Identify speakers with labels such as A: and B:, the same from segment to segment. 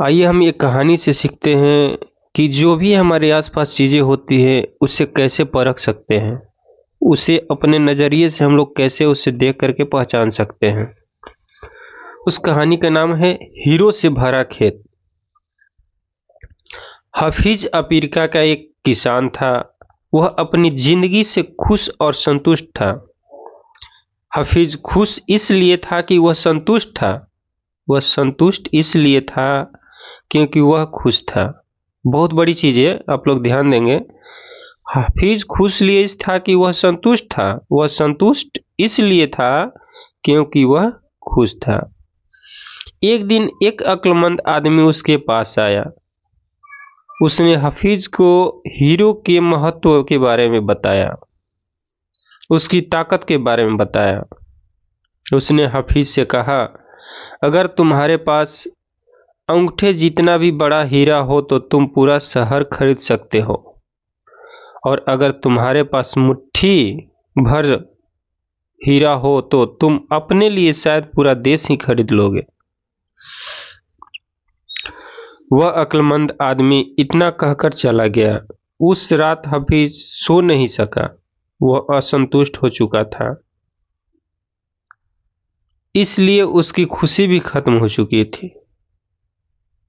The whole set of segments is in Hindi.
A: आइए हम एक कहानी से सीखते हैं कि जो भी हमारे आसपास चीज़ें होती हैं उसे कैसे परख सकते हैं। उसे अपने नज़रिए से हम लोग कैसे उसे देख करके पहचान सकते हैं। उस कहानी का नाम है हीरो से भरा खेत। हफीज अफ्रीका का एक किसान था। वह अपनी जिंदगी से खुश और संतुष्ट था। हफीज खुश इसलिए था कि वह संतुष्ट था। वह संतुष्ट इसलिए था क्योंकि वह खुश था। बहुत बड़ी चीज है, आप लोग ध्यान देंगे। हाफिज खुश लिए था कि वह संतुष्ट था। वह संतुष्ट इसलिए था क्योंकि वह खुश था। एक दिन एक अक्लमंद आदमी उसके पास आया। उसने हफीज को हीरो के महत्व के बारे में बताया, उसकी ताकत के बारे में बताया। उसने हफीज से कहा, अगर तुम्हारे पास अंगूठे जितना भी बड़ा हीरा हो तो तुम पूरा शहर खरीद सकते हो, और अगर तुम्हारे पास मुट्ठी भर हीरा हो तो तुम अपने लिए शायद पूरा देश ही खरीद लोगे। वह अक्लमंद आदमी इतना कहकर चला गया। उस रात हफीज सो नहीं सका। वह असंतुष्ट हो चुका था, इसलिए उसकी खुशी भी खत्म हो चुकी थी।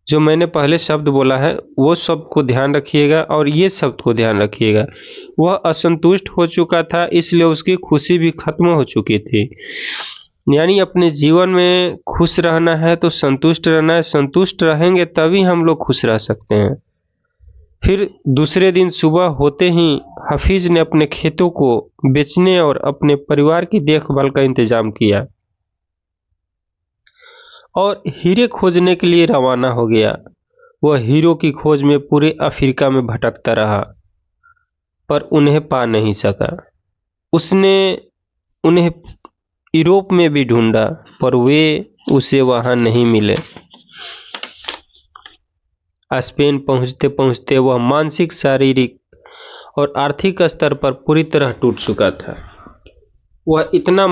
A: जो मैंने पहले शब्द बोला है वो शब्द को ध्यान रखिएगा और ये शब्द को ध्यान रखिएगा। वह असंतुष्ट हो चुका था, इसलिए उसकी खुशी भी खत्म हो चुकी थी। यानी अपने जीवन में खुश रहना है तो संतुष्ट रहना है। संतुष्ट रहेंगे तभी हम लोग खुश रह सकते हैं। फिर दूसरे दिन सुबह होते ही हफीज ने अपने खेतों को बेचने और अपने परिवार की देखभाल का इंतजाम किया और हीरे खोजने के लिए रवाना हो गया। वह हीरो की खोज में पूरे अफ्रीका में भटकता रहा, पर उन्हें पा नहीं सका। उसने उन्हें यूरोप में भी ढूंढा, पर वे उसे वहां नहीं मिले। स्पेन पहुंचते पहुंचते वह मानसिक, शारीरिक और आर्थिक स्तर पर पूरी तरह टूट चुका था। वह इतना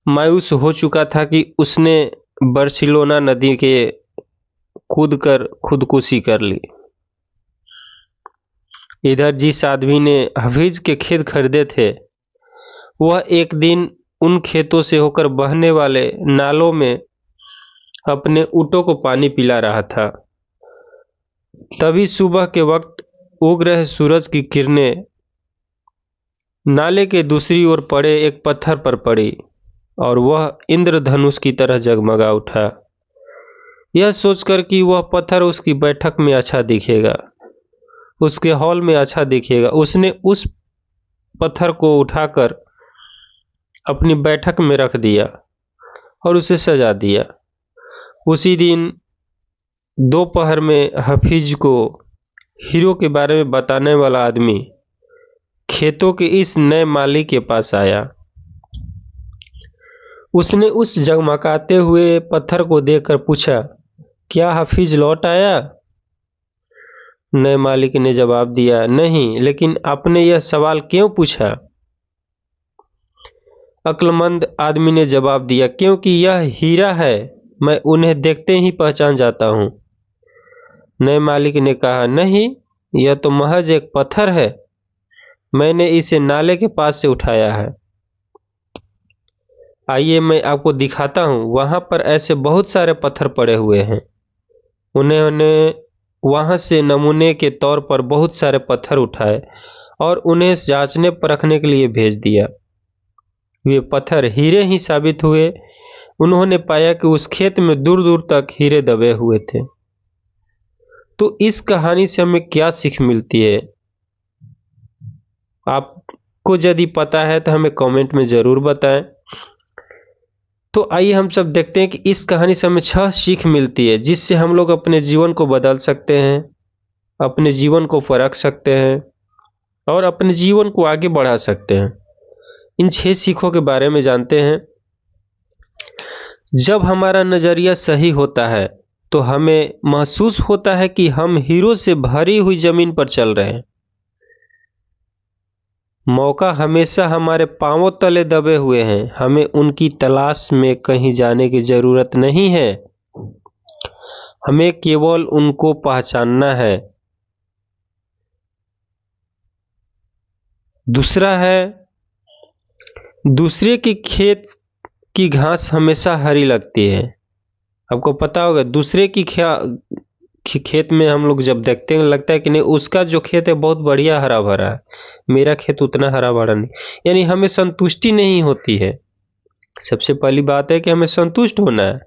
A: मायूस हो चुका था कि उसने बार्सिलोना नदी के कूदकर खुदकुशी कर ली। इधर जिस आदमी ने हफीज के खेत खरीदे थे, वह एक दिन उन खेतों से होकर बहने वाले नालों में अपने ऊँटों को पानी पिला रहा था। तभी सुबह के वक्त उग रहे सूरज की किरणें नाले के दूसरी ओर पड़े एक पत्थर पर पड़ी और वह इंद्रधनुष की तरह जगमगा उठा। यह सोचकर कि वह पत्थर उसकी बैठक में अच्छा दिखेगा, उसके हॉल में अच्छा दिखेगा, उसने उस पत्थर को उठाकर अपनी बैठक में रख दिया और उसे सजा दिया। उसी दिन दोपहर में हफीज को हीरो के बारे में बताने वाला आदमी खेतों के इस नए मालिक के पास आया। उसने उस जगमगाते हुए पत्थर को देखकर पूछा, क्या हफीज लौट आया? नए मालिक ने जवाब दिया, नहीं, लेकिन आपने यह सवाल क्यों पूछा? अक्लमंद आदमी ने जवाब दिया, क्योंकि यह हीरा है, मैं उन्हें देखते ही पहचान जाता हूं। नए मालिक ने कहा, नहीं, यह तो महज एक पत्थर है, मैंने इसे नाले के पास से उठाया है। आइए मैं आपको दिखाता हूं। वहां पर ऐसे बहुत सारे पत्थर पड़े हुए हैं। उन्होंने वहां से नमूने के तौर पर बहुत सारे पत्थर उठाए और उन्हें जांचने परखने के लिए भेज दिया। वे पत्थर हीरे ही साबित हुए। उन्होंने पाया कि उस खेत में दूर दूर तक हीरे दबे हुए थे। तो इस कहानी से हमें क्या सीख मिलती है? आपको यदि पता है तो हमें कमेंट में जरूर बताएं। तो आइए हम सब देखते हैं कि इस कहानी से हमें 6 सीख मिलती है, जिससे हम लोग अपने जीवन को बदल सकते हैं, अपने जीवन को परख सकते हैं और अपने जीवन को आगे बढ़ा सकते हैं। इन 6 सीखों के बारे में जानते हैं। जब हमारा नजरिया सही होता है तो हमें महसूस होता है कि हम हीरो से भरी हुई जमीन पर चल रहे हैं। मौका हमेशा हमारे पांवों तले दबे हुए हैं, हमें उनकी तलाश में कहीं जाने की जरूरत नहीं है। हमें केवल उनको पहचानना है। दूसरा है, दूसरे के खेत की घास हमेशा हरी लगती है। आपको पता होगा, दूसरे की खेत में हम लोग जब देखते हैं लगता है कि नहीं, उसका जो खेत है बहुत बढ़िया हरा भरा है, मेरा खेत उतना हरा भरा नहीं। यानी हमें संतुष्टि नहीं होती है। सबसे पहली बात है कि हमें संतुष्ट होना है।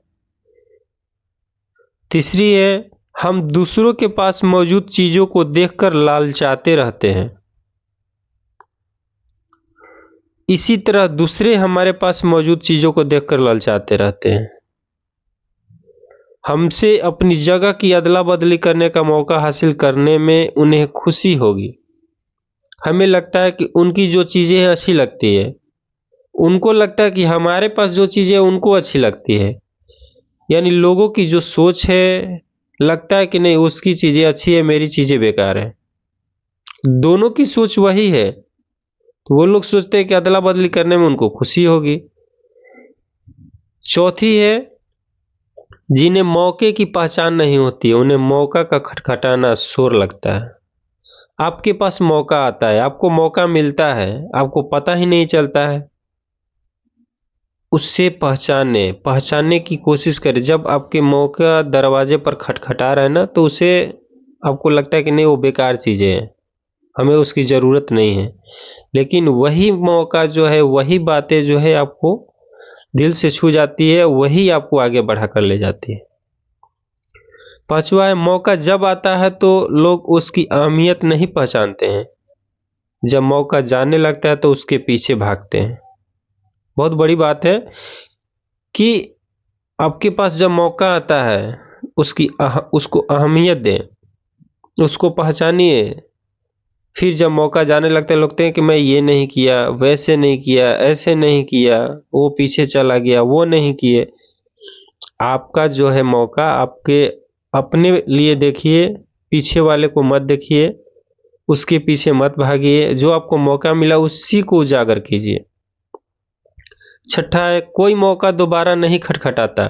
A: तीसरी है, हम दूसरों के पास मौजूद चीजों को देखकर लालचाते रहते हैं। इसी तरह दूसरे हमारे पास मौजूद चीजों को देखकर ललचाते रहते हैं। हमसे अपनी जगह की अदला बदली करने का मौका हासिल करने में उन्हें खुशी होगी। हमें लगता है कि उनकी जो चीजें हैं अच्छी लगती है, उनको लगता है कि हमारे पास जो चीजें हैं उनको अच्छी लगती है। यानी लोगों की जो सोच है, लगता है कि नहीं उसकी चीजें अच्छी है, मेरी चीजें बेकार है। दोनों की सोच वही है, तो वो लोग सोचते हैं कि अदला बदली करने में उनको खुशी होगी। चौथी है, जिन्हें मौके की पहचान नहीं होती है, उन्हें मौका का खटखटाना शोर लगता है। आपके पास मौका आता है, आपको मौका मिलता है, आपको पता ही नहीं चलता है। उससे पहचानने की कोशिश करें। जब आपके मौका दरवाजे पर खटखटा रहा है ना, तो उसे आपको लगता है कि नहीं वो बेकार चीजें हैं, हमें उसकी जरूरत नहीं है। लेकिन वही मौका जो है, वही बातें जो है आपको दिल से छू जाती है, वही आपको आगे बढ़ा कर ले जाती है। पांचवा है, मौका जब आता है तो लोग उसकी अहमियत नहीं पहचानते हैं। जब मौका जाने लगता है तो उसके पीछे भागते हैं। बहुत बड़ी बात है कि आपके पास जब मौका आता है उसको अहमियत दें, उसको पहचानिए। फिर जब मौका जाने लगता है, लगते हैं कि मैं ये नहीं किया, वैसे नहीं किया, ऐसे नहीं किया, वो पीछे चला गया, वो नहीं किए। आपका जो है मौका आपके अपने लिए देखिए, पीछे वाले को मत देखिए, उसके पीछे मत भागिए। जो आपको मौका मिला उसी को उजागर कीजिए। छठा है, कोई मौका दोबारा नहीं खटखटाता।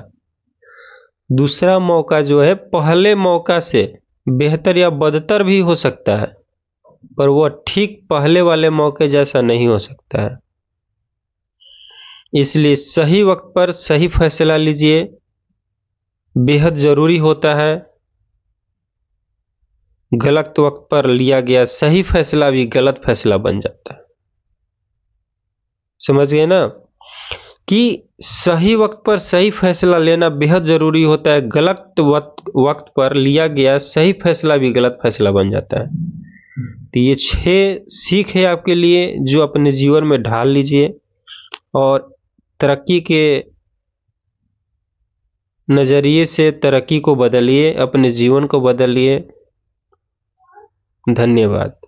A: दूसरा मौका जो है पहले मौका से बेहतर या बदतर भी हो सकता है, पर वो ठीक पहले वाले मौके जैसा नहीं हो सकता है। इसलिए सही वक्त पर सही फैसला लीजिए, बेहद जरूरी होता है। गलत वक्त पर लिया गया सही फैसला भी गलत फैसला बन जाता है। समझ गए ना कि सही वक्त पर सही फैसला लेना बेहद जरूरी होता है। गलत वक्त पर लिया गया सही फैसला भी गलत फैसला बन जाता है। तो ये 6 सीख है आपके लिए, जो अपने जीवन में ढाल लीजिए और तरक्की के नजरिए से तरक्की को बदलिए, अपने जीवन को बदलिए। धन्यवाद।